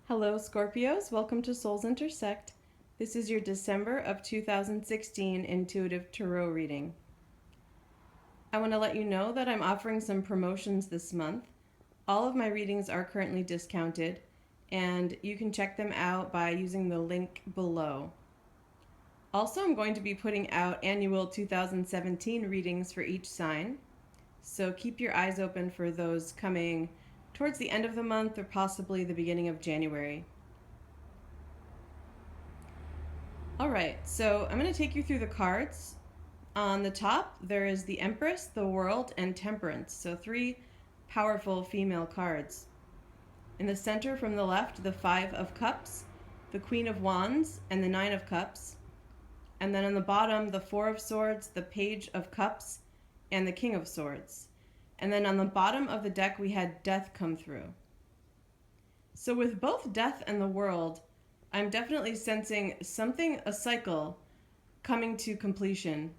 Hello, Scorpios. Welcome to Souls Intersect. This is your December of 2016 intuitive tarot reading. I want to let you know that I'm offering some promotions this month. All of my readings are currently discounted, and you can check them out by using the link below. Also, I'm going to be putting out annual 2017 readings for each sign, so keep your eyes open for those coming towards the end of the month or possibly the beginning of January. All right, so I'm going to take you through the cards. On the top, there is the Empress, the World, and Temperance, so three powerful female cards. In the center from the left, the Five of Cups, the Queen of Wands, and the Nine of Cups. And then on the bottom, the Four of Swords, the Page of Cups, and the King of Swords. And then on the bottom of the deck, we had Death come through. So with both Death and the World, I'm definitely sensing a cycle coming to completion.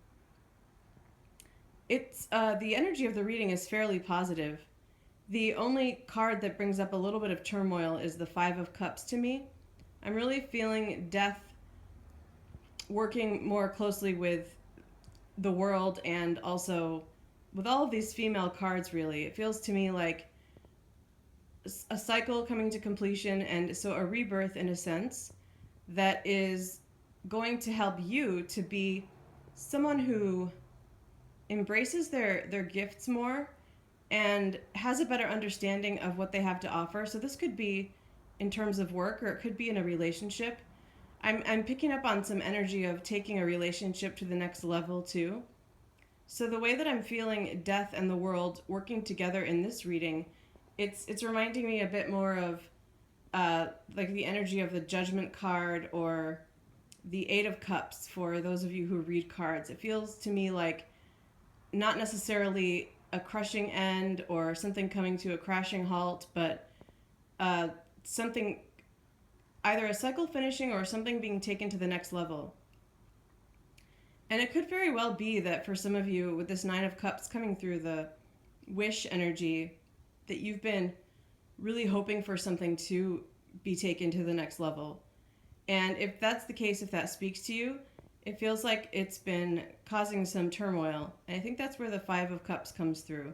It's the energy of the reading is fairly positive. The only card that brings up a little bit of turmoil is the Five of Cups to me. I'm really feeling Death working more closely with the World and also with all of these female cards, really. It feels to me like a cycle coming to completion, and so a rebirth in a sense that is going to help you to be someone who embraces their gifts more and has a better understanding of what they have to offer. So this could be in terms of work, or it could be in a relationship. I'm picking up on some energy of taking a relationship to the next level too. So the way that I'm feeling Death and the World working together in this reading, it's reminding me a bit more of like the energy of the Judgment card or the Eight of Cups for those of you who read cards. It feels to me like not necessarily a crushing end or something coming to a crashing halt, but something, either a cycle finishing or something being taken to the next level. And it could very well be that for some of you, with this Nine of Cups coming through, the wish energy, that you've been really hoping for something to be taken to the next level. And if that's the case, if that speaks to you, it feels like it's been causing some turmoil. And I think that's where the Five of Cups comes through.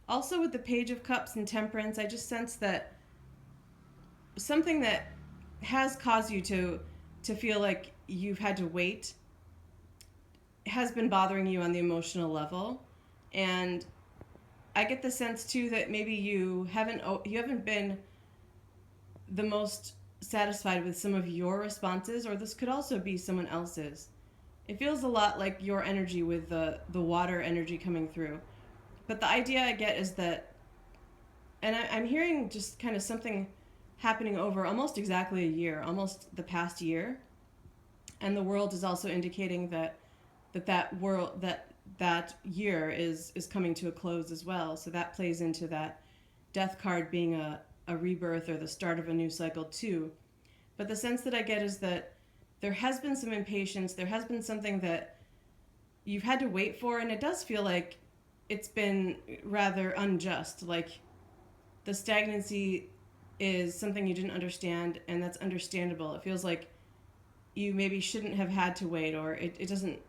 Also with the Page of Cups and Temperance, I just sense that something that has caused you to feel like you've had to wait has been bothering you on the emotional level. And I get the sense too that maybe you haven't been the most satisfied with some of your responses, or this could also be someone else's. It feels a lot like your energy with the water energy coming through. But the idea I get is that, and I'm hearing just kind of something happening over almost exactly a year, almost the past year. And the World is also indicating that year is coming to a close as well. So that plays into that Death card being a rebirth or the start of a new cycle too. But the sense that I get is that there has been some impatience, there has been something that you've had to wait for, and it does feel like it's been rather unjust. Like the stagnancy is something you didn't understand, and that's understandable. It feels like you maybe shouldn't have had to wait, or it doesn't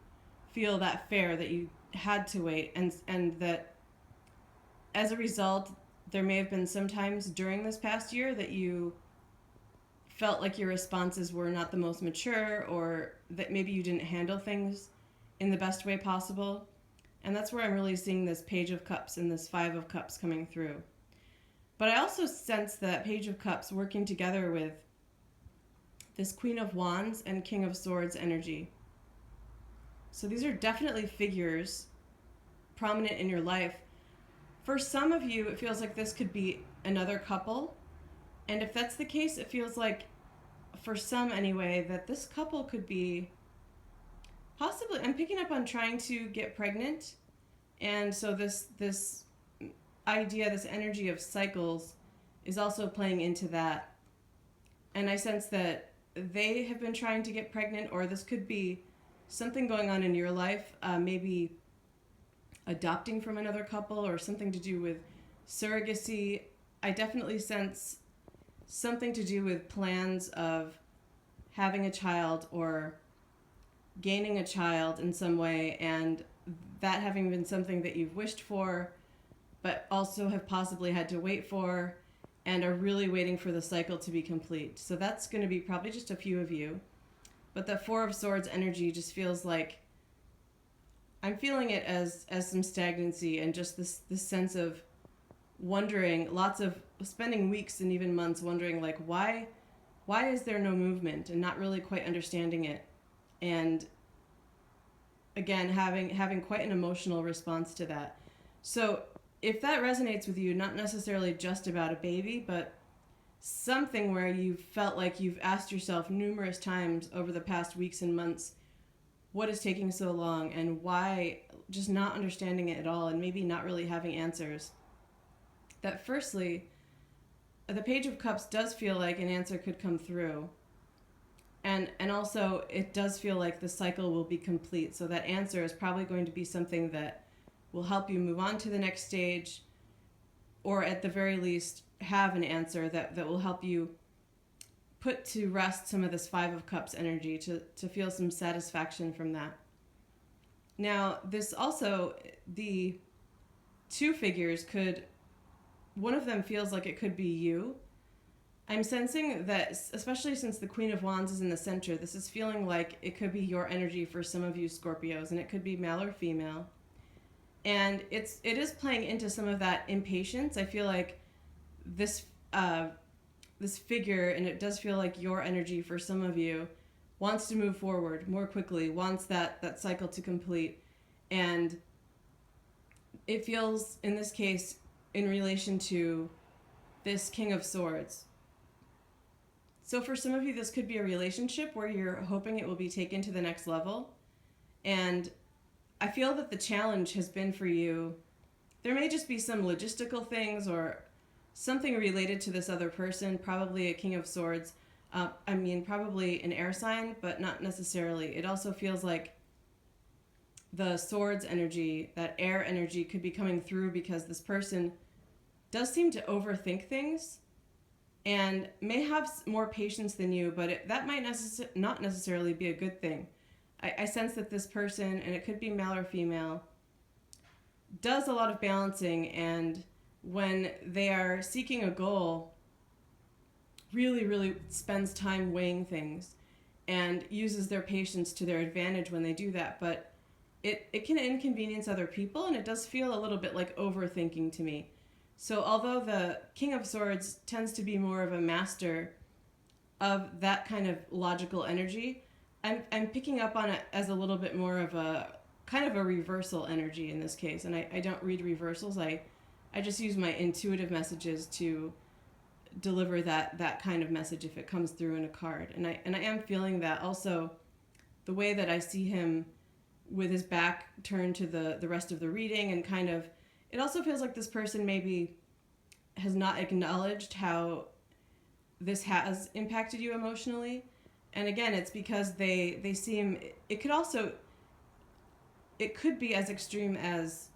feel that fair that you had to wait, and that as a result there may have been some times during this past year that you felt like your responses were not the most mature, or that maybe you didn't handle things in the best way possible. And that's where I'm really seeing this Page of Cups and this Five of Cups coming through. But I also sense that Page of Cups working together with this Queen of Wands and King of Swords energy. So these are definitely figures prominent in your life. For some of you, it feels like this could be another couple. And if that's the case, it feels like, for some anyway, that this couple could be possibly, I'm picking up on trying to get pregnant. And so this idea, this energy of cycles is also playing into that. And I sense that they have been trying to get pregnant, or this could be something going on in your life, maybe adopting from another couple or something to do with surrogacy. I definitely sense something to do with plans of having a child or gaining a child in some way, and that having been something that you've wished for, but also have possibly had to wait for, and are really waiting for the cycle to be complete. So that's going to be probably just a few of you. But the Four of Swords energy just feels like I'm feeling it as some stagnancy and just this sense of wondering, lots of spending weeks and even months wondering, like, why is there no movement, and not really quite understanding it. And again, having quite an emotional response to that. So if that resonates with you, not necessarily just about a baby, but something where you've felt like you've asked yourself numerous times over the past weeks and months, what is taking so long, and why, just not understanding it at all, and maybe not really having answers. That firstly, the Page of Cups does feel like an answer could come through. And also, it does feel like the cycle will be complete. So that answer is probably going to be something that will help you move on to the next stage, or at the very least, have an answer that will help you put to rest some of this Five of Cups energy, to feel some satisfaction from that. Now, this also, the two figures could, one of them feels like it could be you. I'm sensing that, especially since the Queen of Wands is in the center, this is feeling like it could be your energy for some of you Scorpios, and it could be male or female. And it is playing into some of that impatience. I feel like this figure, and it does feel like your energy for some of you, wants to move forward more quickly, wants that cycle to complete. And it feels, in this case, in relation to this King of Swords. So for some of you, this could be a relationship where you're hoping it will be taken to the next level. And I feel that the challenge has been for you, there may just be some logistical things or something related to this other person, probably a King of Swords. Probably an air sign, but not necessarily. It also feels like the swords energy, that air energy, could be coming through because this person does seem to overthink things and may have more patience than you, but that might not necessarily be a good thing. I sense that this person, and it could be male or female, does a lot of balancing, and when they are seeking a goal, really, really spends time weighing things and uses their patience to their advantage when they do that. But it can inconvenience other people, and it does feel a little bit like overthinking to me. So although the King of Swords tends to be more of a master of that kind of logical energy, I'm picking up on it as a little bit more of a kind of a reversal energy in this case. And I don't read reversals. I just use my intuitive messages to deliver that kind of message if it comes through in a card. And I am feeling that also, the way that I see him with his back turned to the rest of the reading, and kind of, it also feels like this person maybe has not acknowledged how this has impacted you emotionally. And again, it's because they seem, it could be as extreme as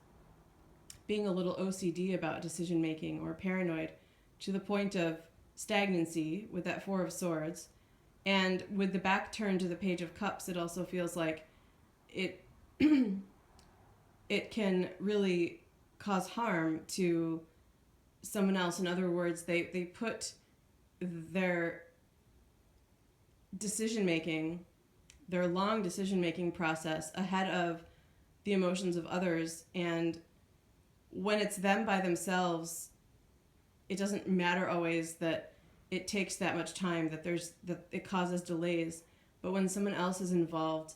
being a little OCD about decision making, or paranoid to the point of stagnancy with that Four of Swords. And with the back turned to the Page of Cups, it also feels like it it can really cause harm to someone else. In other words, they put their decision-making, their long decision-making process ahead of the emotions of others. And when it's them by themselves, it doesn't matter always that it takes that much time, that it causes delays. But when someone else is involved,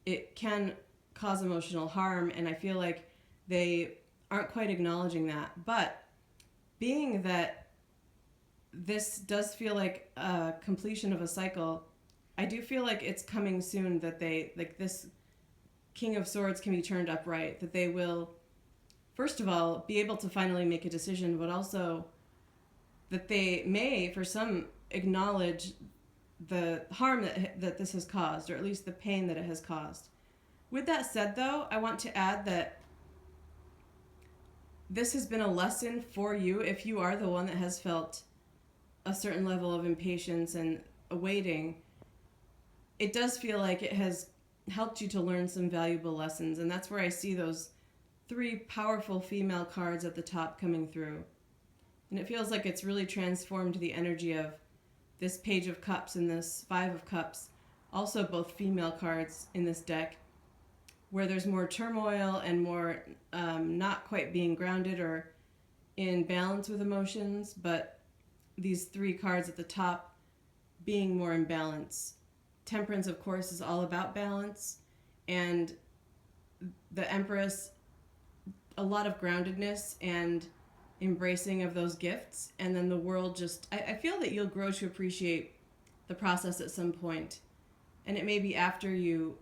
it can cause emotional harm, and I feel like they aren't quite acknowledging that. But being that this does feel like a completion of a cycle, I do feel like it's coming soon, that this King of Swords can be turned upright, that they will, first of all, be able to finally make a decision, but also that they may, for some, acknowledge the harm that this has caused, or at least the pain that it has caused. With that said, though, I want to add that this has been a lesson for you if you are the one that has felt a certain level of impatience and awaiting, it does feel like it has helped you to learn some valuable lessons. And that's where I see those 3 powerful female cards at the top coming through. And it feels like it's really transformed the energy of this Page of Cups and this 5 of Cups, also both female cards in this deck, where there's more turmoil and more not quite being grounded or in balance with emotions, but these 3 cards at the top being more in balance. Temperance, of course, is all about balance, and the Empress, a lot of groundedness and embracing of those gifts. And then the world just, I feel that you'll grow to appreciate the process at some point. And it may be after you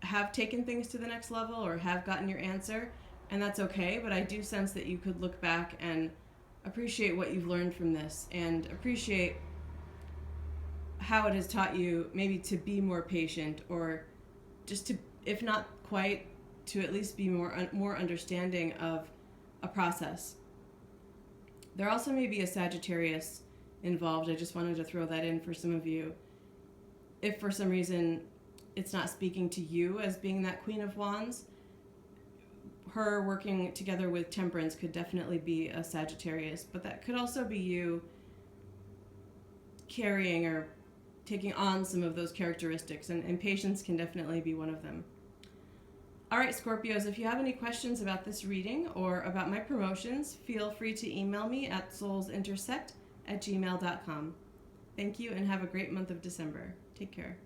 have taken things to the next level or have gotten your answer, and that's okay. But I do sense that you could look back and appreciate what you've learned from this and appreciate how it has taught you maybe to be more patient, or just to, if not quite, to at least be more understanding of a process. There also may be a Sagittarius involved. I just wanted to throw that in for some of you. If for some reason it's not speaking to you as being that Queen of Wands, her working together with Temperance could definitely be a Sagittarius, but that could also be you carrying or taking on some of those characteristics, and impatience can definitely be one of them. All right, Scorpios, if you have any questions about this reading or about my promotions, feel free to email me at soulsintersect@gmail.com. Thank you, and have a great month of December. Take care.